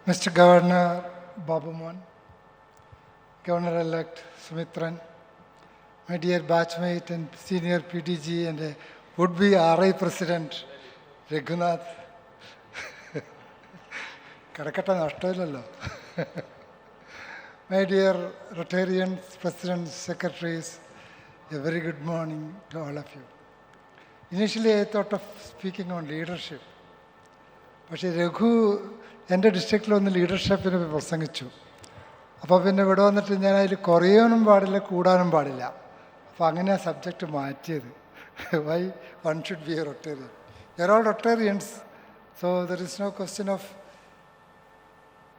Mr. Governor Babuman, Governor-elect Sumitran, my dear batchmate and senior PDG and would-be RI President Raghunath, my dear Rotarians, Presidents, Secretaries, a very good morning to all of you. Initially, I thought of speaking on leadership. പക്ഷേ രഘു എൻ്റെ ഡിസ്ട്രിക്റ്റിൽ ഒന്ന് ലീഡർഷിപ്പിനെ പ്രസംഗിച്ചു. അപ്പോൾ പിന്നെ ഇവിടെ വന്നിട്ട് ഞാൻ അതിൽ കുറയാനും പാടില്ല കൂടാനും പാടില്ല. അപ്പോൾ അങ്ങനെ ആ സബ്ജക്റ്റ് മാറ്റിയത്. Why one should be a Rotarian. You are all Rotarians, so there is no question of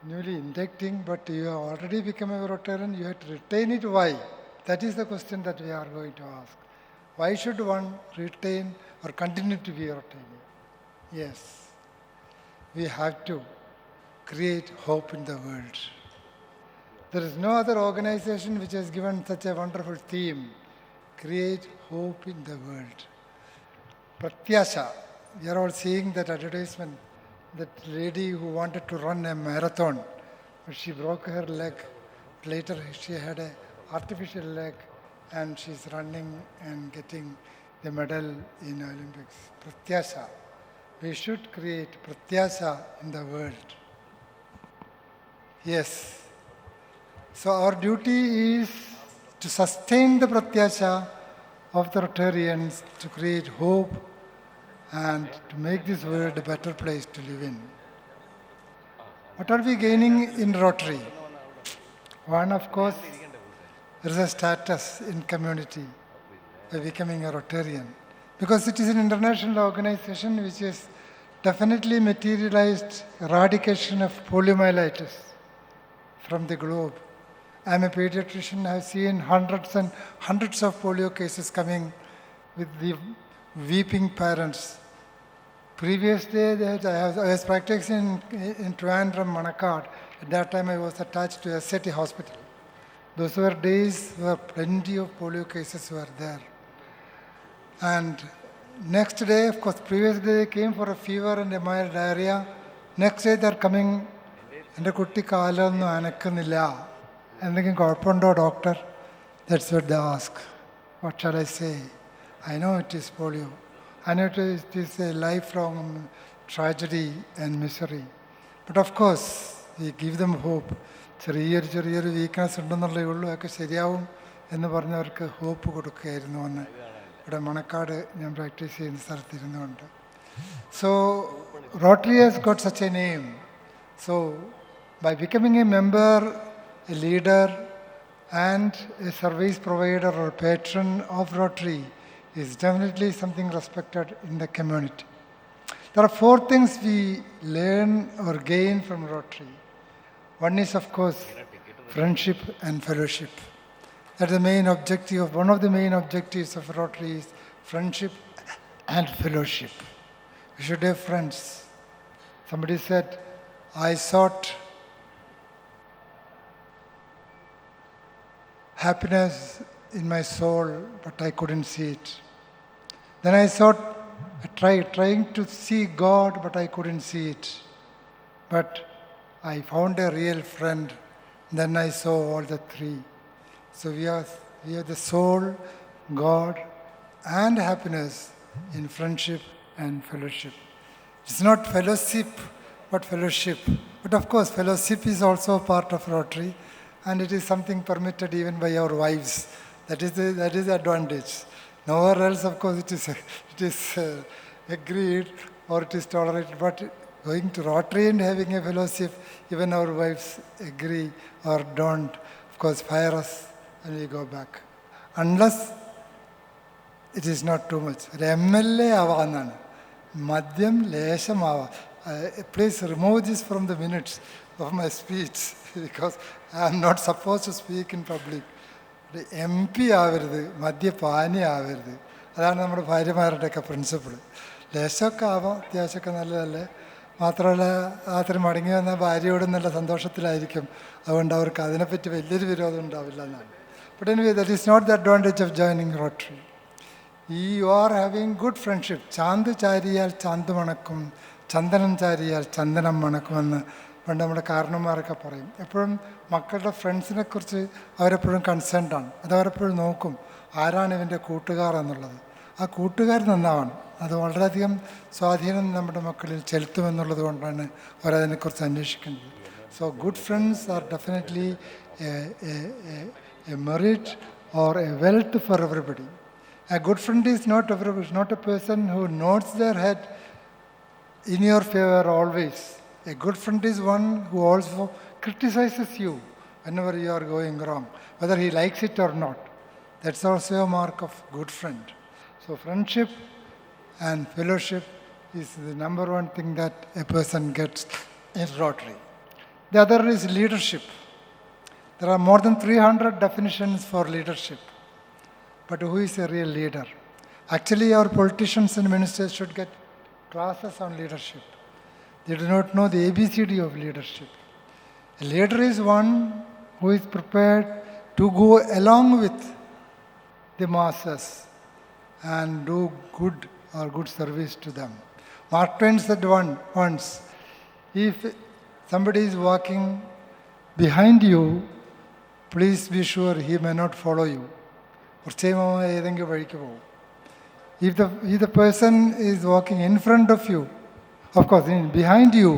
newly inducting, but you have already become a Rotarian, you have to retain it. Why? That is the question that we are going to ask. Why should one retain or continue to be a Rotarian? Yes, we have to create hope in the world. There is no other organization which has given such a wonderful theme, create hope in the world. Pratyasha, we are all seeing that advertisement, that lady who wanted to run a marathon, but she broke her leg. Later she had an artificial leg and she's running and getting the medal in Olympics. Pratyasha. We should create pratyasha in the world. Yes. So our duty is to sustain the pratyasha of the Rotarians, to create hope and to make this world a better place to live in. What are we gaining in Rotary? One, of course, there is a status in community by becoming a Rotarian, because it is an international organization which has definitely materialized eradication of poliomyelitis from the globe. I am a pediatrician. I have seen hundreds and hundreds of polio cases coming with the weeping parents. Previously, I was practicing in Trivandrum, Manakad. At that time, I was attached to a city hospital. Those were days where plenty of polio cases were there. And next day, of course, previous day they came for a fever and a mild diarrhea. Next day, they are coming, and the kutti kaalannu anakkunnilla. Endekkum kolappumundo doctor? That's what they ask. What shall I say? I know it is polio. I know it is a lifelong tragedy and misery. But of course, we give them hope. ചെറിയൊരു weakness ഉണ്ടെന്നുള്ളേ ഉള്ളൂ, ഒക്കെ ശരിയാവും എന്ന് പറഞ്ഞവർക്ക് hope കൊടുക്കുകയായിരുന്നു എന്ന് ഇവിടെ മണക്കാട് ഞാൻ practice ചെയ്യുന്ന സ്ഥലത്തിരുന്നുകൊണ്ട്. So Rotary has got such a name. So by becoming a member, a leader and a service provider or patron of Rotary is definitely something respected in the community. There are 4 things we learn or gain from Rotary. One is, of course, friendship and fellowship. That's the main objective. One of the main objectives of Rotary is friendship and fellowship. We should have friends. Somebody said, I sought happiness in my soul, but I couldn't see it. Then I trying to see God, but I couldn't see it. But I found a real friend. Then I saw all the 3. So we are the soul, God, and happiness in friendship and fellowship. It's not fellowship, but fellowship. But of course, fellowship is also part of Rotary, and it is something permitted even by our wives. That is the advantage. Nowhere else, of course, it is agreed or it is tolerated. But going to Rotary and having a fellowship, even our wives agree or don't, of course, fire us and we go back. Unless it is not too much. MLA avanana, madhyam lesham ava. Please remove this from the minutes of my speech because I am not supposed to speak in public. MP ആവരുത്, മദ്യപാനി ആവരുത്. അതാണ് നമ്മുടെ ഭാര്യമാരുടെയൊക്കെ principle. ലേശമൊക്കെ ആവാം, അത്യാവശ്യമൊക്കെ നല്ലതല്ലേ. മാത്രമല്ല രാത്രി മടങ്ങി വന്ന ഭാര്യയോട് നല്ല സന്തോഷത്തിലായിരിക്കും. അതുകൊണ്ട് അവർക്ക് അതിനെപ്പറ്റി വലിയൊരു വിരോധം ഉണ്ടാവില്ല എന്നാണ്. But anyway, that is not the advantage of joining Rotary. You are having good friendship. ചാന്ത് ചാരിയാൽ ചാന്ത് മണക്കും, ചന്ദനം ചാരിയാൽ ചന്ദനം മണക്കുമെന്ന് പണ്ട് നമ്മുടെ കാരണന്മാരൊക്കെ പറയും. എപ്പോഴും മക്കളുടെ ഫ്രണ്ട്സിനെ കുറിച്ച് അവരെപ്പോഴും കൺസേൺഡാണ്. അതവരെപ്പോഴും നോക്കും ആരാണ് ഇവൻ്റെ കൂട്ടുകാർ എന്നുള്ളത്. ആ കൂട്ടുകാർ നന്നാവണം. അത് വളരെയധികം സ്വാധീനം നമ്മുടെ മക്കളിൽ ചെലുത്തുമെന്നുള്ളത് കൊണ്ടാണ് അവരതിനെക്കുറിച്ച് അന്വേഷിക്കുന്നത്. So good friends are definitely A merit or a wealth for everybody. A good friend is not a person who nods their head in your favor always. A good friend is one who also criticizes you whenever you are going wrong, whether he likes it or not. That's also a mark of good friend. So friendship and fellowship is the number one thing that a person gets in Rotary. The other is leadership. There are more than 300 definitions for leadership. But who is a real leader? Actually, our politicians and ministers should get classes on leadership. They do not know the ABCD of leadership. A leader is one who is prepared to go along with the masses and do good service to them. Mark Twain said once, if somebody is walking behind you, please be sure he may not follow you. If the person is walking in front of you, of course, behind you,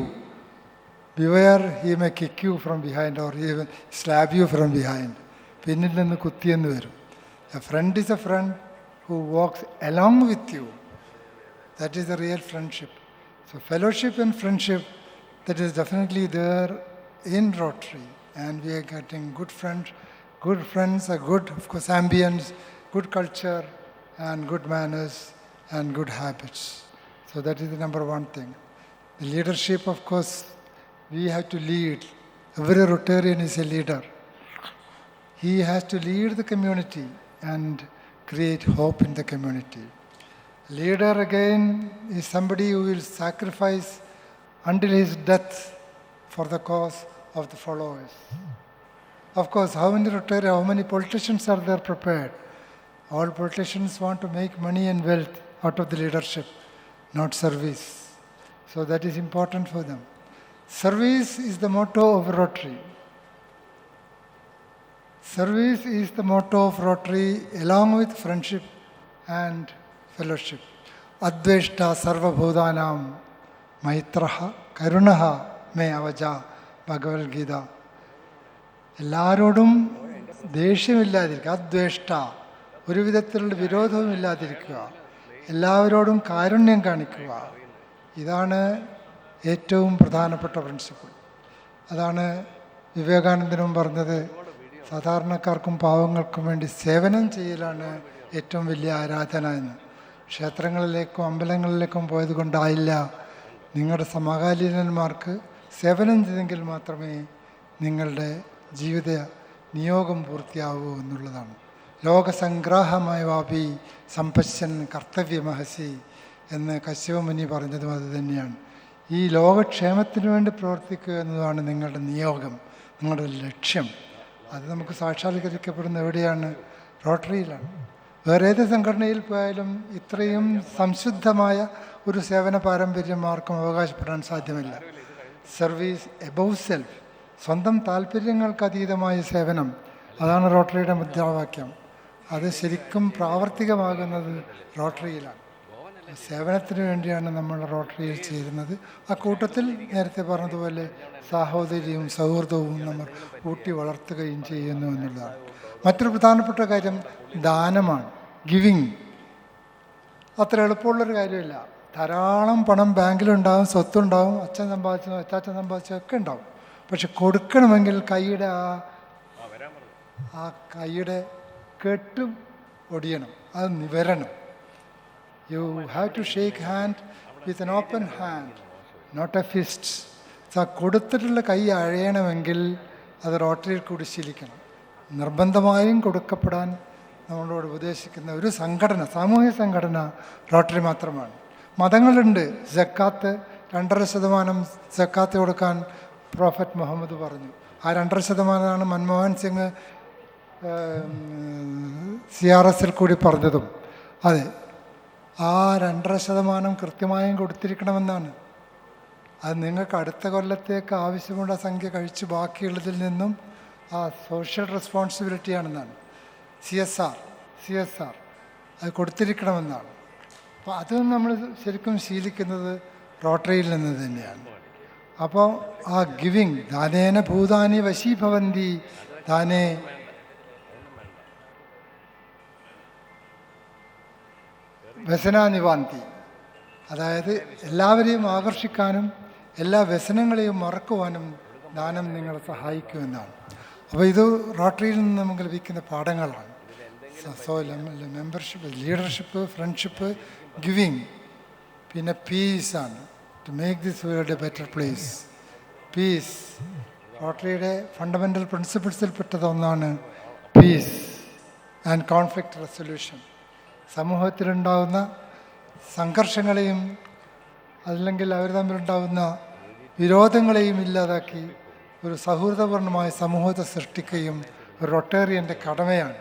beware, he may kick you from behind or even slap you from behind. A friend is a friend who walks along with you. That is the real friendship. So fellowship and friendship, that is definitely there in Rotary. And we are getting good friends, a good, of course, ambience, good culture, and good manners, and good habits. So that is the number one thing. The leadership, of course, we have to lead. Every Rotarian is a leader. He has to lead the community and create hope in the community. Leader, again, is somebody who will sacrifice until his death for the cause of the followers. Of course, how many politicians are there prepared? All politicians want to make money and wealth out of the leadership, not service. So that is important for them. Service is the motto of Rotary. Service is the motto of Rotary along with friendship and fellowship. Adveshta sarva bhudanam maitraha karunaha me avaja. ഭഗവത് ഗീത. എല്ലാവരോടും ദേഷ്യമില്ലാതിരിക്കുക, അദ്വേഷ്ട, ഒരു വിധത്തിലുള്ള വിരോധവും ഇല്ലാതിരിക്കുക, എല്ലാവരോടും കാരുണ്യം കാണിക്കുക. ഇതാണ് ഏറ്റവും പ്രധാനപ്പെട്ട principle. അതാണ് വിവേകാനന്ദനും പറഞ്ഞത്, സാധാരണക്കാർക്കും പാവങ്ങൾക്കും വേണ്ടി സേവനം ചെയ്യലാണ് ഏറ്റവും വലിയ ആരാധന എന്ന്. ക്ഷേത്രങ്ങളിലേക്കും അമ്പലങ്ങളിലേക്കും പോയത് കൊണ്ടായില്ല. നിങ്ങളുടെ സമകാലീനന്മാർക്ക് സേവനം ചെയ്തെങ്കിൽ മാത്രമേ നിങ്ങളുടെ ജീവിത നിയോഗം പൂർത്തിയാവൂ എന്നുള്ളതാണ്. ലോകസംഗ്രാഹമായ വാപി സമ്പശ്യൻ കർത്തവ്യമഹസി എന്ന് കശ്യപമുനി പറഞ്ഞതും അത് തന്നെയാണ്. ഈ ലോകക്ഷേമത്തിന് വേണ്ടി പ്രവർത്തിക്കുക എന്നതാണ് നിങ്ങളുടെ നിയോഗം, നിങ്ങളുടെ ലക്ഷ്യം. അത് നമുക്ക് സാക്ഷാത്കരിക്കപ്പെടുന്ന എവിടെയാണ്? റോട്ടറിയിലാണ്. വേറെ ഏത് സംഘടനയിൽ പോയാലും ഇത്രയും സംശുദ്ധമായ ഒരു സേവന പാരമ്പര്യം ആർക്കും അവകാശപ്പെടാൻ സാധ്യമല്ല. സർവീസ് എബവ് സെൽഫ്, സ്വന്തം താല്പര്യങ്ങൾക്ക് അതീതമായ സേവനം, അതാണ് റോട്ടറിയുടെ മുദ്രാവാക്യം. അത് ശരിക്കും പ്രാവർത്തികമാകുന്നത് റോട്ടറിയിലാണ്. സേവനത്തിന് വേണ്ടിയാണ് നമ്മൾ റോട്ടറിയിൽ ചേരുന്നത്. ആ കൂട്ടത്തിൽ നേരത്തെ പറഞ്ഞതുപോലെ സാഹോദര്യവും സൗഹൃദവും നമ്മൾ ഊട്ടി വളർത്തുകയും ചെയ്യുന്നു എന്നുള്ളതാണ്. മറ്റൊരു പ്രധാനപ്പെട്ട കാര്യം ദാനമാണ്, ഗിവിങ്. അത്ര എളുപ്പമുള്ളൊരു കാര്യമില്ല. ധാരാളം പണം ബാങ്കിലുണ്ടാകും, സ്വത്തുണ്ടാവും, അച്ഛൻ സമ്പാദിച്ചോ അച്ചാച്ചൻ സമ്പാദിച്ചോ ഒക്കെ ഉണ്ടാവും. പക്ഷെ കൊടുക്കണമെങ്കിൽ കൈയുടെ കൈയുടെ കെട്ട് ഒടിയണം, അത് നിവരണം. You have to shake hand with an open hand, not a fist. ആ കൊടുത്തിട്ടുള്ള കൈ അഴയണമെങ്കിൽ അത് റോട്ടറിയിൽ കൂടി ശീലിക്കണം. നിർബന്ധമായും കൊടുക്കപ്പെടാൻ നമ്മളോട് ഉപദേശിക്കുന്ന ഒരു സംഘടന, സാമൂഹ്യ സംഘടന റോട്ടറി മാത്രമാണ്. മതങ്ങളുണ്ട്. സക്കാത്ത് 2.5% സക്കാത്ത് കൊടുക്കാൻ പ്രോഫറ്റ് മുഹമ്മദ് പറഞ്ഞു. ആ 2.5% മൻമോഹൻ സിംഗ് CRSൽ കൂടി പറഞ്ഞതും. അതെ, ആ 2.5% കൃത്യമായും കൊടുത്തിരിക്കണമെന്നാണ്. അത് നിങ്ങൾക്ക് അടുത്ത കൊല്ലത്തേക്ക് ആവശ്യമുള്ള സംഖ്യ കഴിച്ച് ബാക്കിയുള്ളതിൽ നിന്നും ആ സോഷ്യൽ റെസ്പോൺസിബിലിറ്റിയാണെന്നാണ്. CSR അത് കൊടുത്തിരിക്കണമെന്നാണ്. അപ്പോൾ അത് നമ്മൾ ശരിക്കും ശീലിക്കുന്നത് റോട്ടറിയിൽ നിന്ന് തന്നെയാണ്. അപ്പോൾ ആ ഗിവിങ്, ദാനേന ഭൂതാനി വശീഭവന്തി ദാനേ വ്യസനാനിവാന്തി, അതായത് എല്ലാവരെയും ആകർഷിക്കാനും എല്ലാ വ്യസനങ്ങളെയും മറക്കുവാനും ദാനം നിങ്ങളെ സഹായിക്കുമെന്നാണ്. അപ്പോൾ ഇത് റോട്ടറിയിൽ നിന്ന് നമുക്ക് ലഭിക്കുന്ന പാഠങ്ങളാണ്. So membership, leadership, friendship, giving, പിന്നെ പീസാണ്. To make this world a better place. Peace റോട്ടറിയുടെ ഫണ്ടമെൻ്റൽ പ്രിൻസിപ്പിൾസിൽപ്പെട്ടത് ഒന്നാണ് പീസ് ആൻഡ് കോൺഫ്ലിക്റ്റ് റെസൊല്യൂഷൻ. സമൂഹത്തിലുണ്ടാകുന്ന സംഘർഷങ്ങളെയും അല്ലെങ്കിൽ അവർ തമ്മിലുണ്ടാകുന്ന വിരോധങ്ങളെയും ഇല്ലാതാക്കി ഒരു സൗഹൃദപൂർണമായ സമൂഹത്തെ സൃഷ്ടിക്കുകയും ഒരു റൊട്ടേറിയൻ്റെ കടമയാണ്.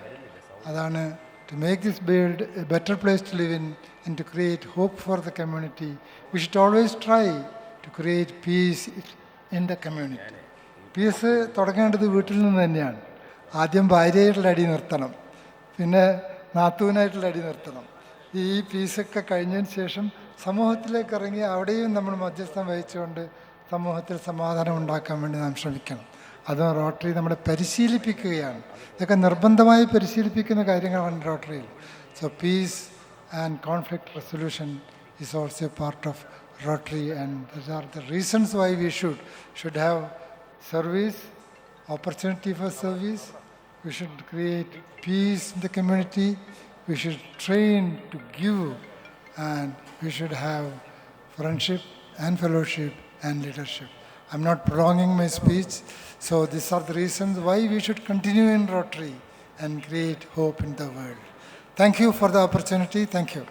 അതാണ് to make this world a better place to live in and to create hope for the community. We should always try to create peace in the community. Peace തുടങ്ങേണ്ടത് വീട്ടിൽ നിന്ന് തന്നെയാണ്. ആദ്യം ഭാര്യയായിട്ടുള്ള അടി നിർത്തണം, പിന്നെ നാത്തൂനായിട്ടുള്ള അടി നിർത്തണം. ഈ പീസൊക്കെ കഴിഞ്ഞതിന് ശേഷം സമൂഹത്തിലേക്ക് ഇറങ്ങി അവിടെയും നമ്മൾ മധ്യസ്ഥം വഹിച്ചുകൊണ്ട് സമൂഹത്തിൽ സമാധാനം ഉണ്ടാക്കാൻ വേണ്ടി നാം ശ്രമിക്കണം. അത് റോട്ടറി നമ്മളെ പരിശീലിപ്പിക്കുകയാണ്. ഇതൊക്കെ നിർബന്ധമായി പരിശീലിപ്പിക്കുന്ന കാര്യങ്ങളാണ് റോട്ടറിയിൽ. So peace and conflict resolution is also a part of Rotary, and these are the reasons why we should have service, opportunity for service. We should create peace in the community. We should train to give, and we should have friendship and fellowship and leadership. I'm not prolonging my speech. So these are the reasons why we should continue in Rotary and create hope in the world. Thank you for the opportunity. Thank you.